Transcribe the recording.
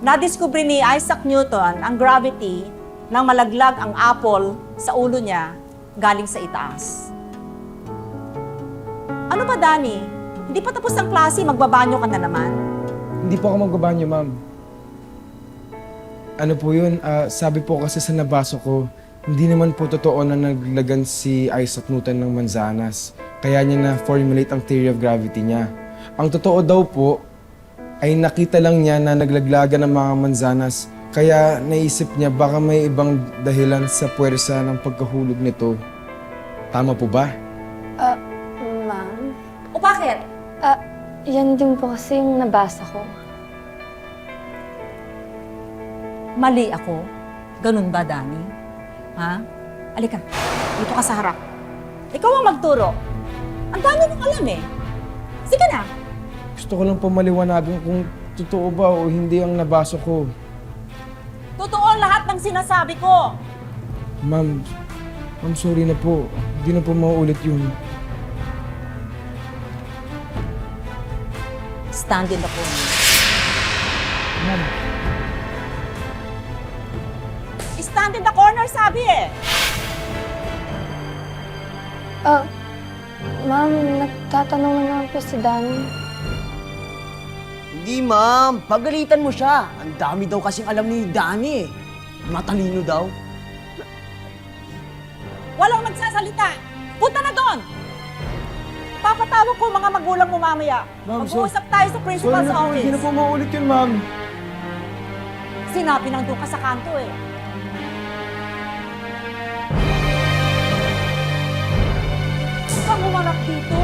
Nadiskubre ni Isaac Newton ang gravity nang malaglag ang apple sa ulo niya galing sa itaas. Ano ba, Danny? Hindi pa tapos ang klase, magbabanyo ka na naman. Hindi po ako magbabanyo, ma'am. Ano po yun? Sabi po kasi sa nabasa ko, hindi naman po totoo na naglagan si Isaac Newton ng manzanas. Kaya niya na-formulate ang theory of gravity niya. Ang totoo daw po, ay nakita lang niya na naglaglagan ng mga manzanas. Kaya naisip niya baka may ibang dahilan sa puwersa ng pagkahulog nito. Tama po ba? Ma'am? O bakit? Yan din po kasi yung nabasa ko. Mali ako? Ganun ba, Danny? Ha? Alika, dito ka sa harap. Ikaw ang magturo. Ang dami mong alam eh. Sige na. Gusto ko lang po maliwanagan kung totoo ba o hindi ang nabasa ko. Totoo lahat ng sinasabi ko. Ma'am, sorry na po. Hindi na po mauulit yun. Stand in the corner. Ma'am, Stand in the corner, sabi eh. Ma'am, nagtatanong na naman po si Danny. Hindi, ma'am. Pagalitan mo siya. Ang dami daw kasing alam ni Danny eh. Matalino daw. Walang magsasalita. Punta na doon. Papatawag ko mga magulang mo mamaya. Ma'am, Mag-uusap tayo sa sorry principal's na po. office. Hindi na po mauulit yun, ma'am. Sinabi nang doon ka sa kanto eh. Huwag kang humarap dito.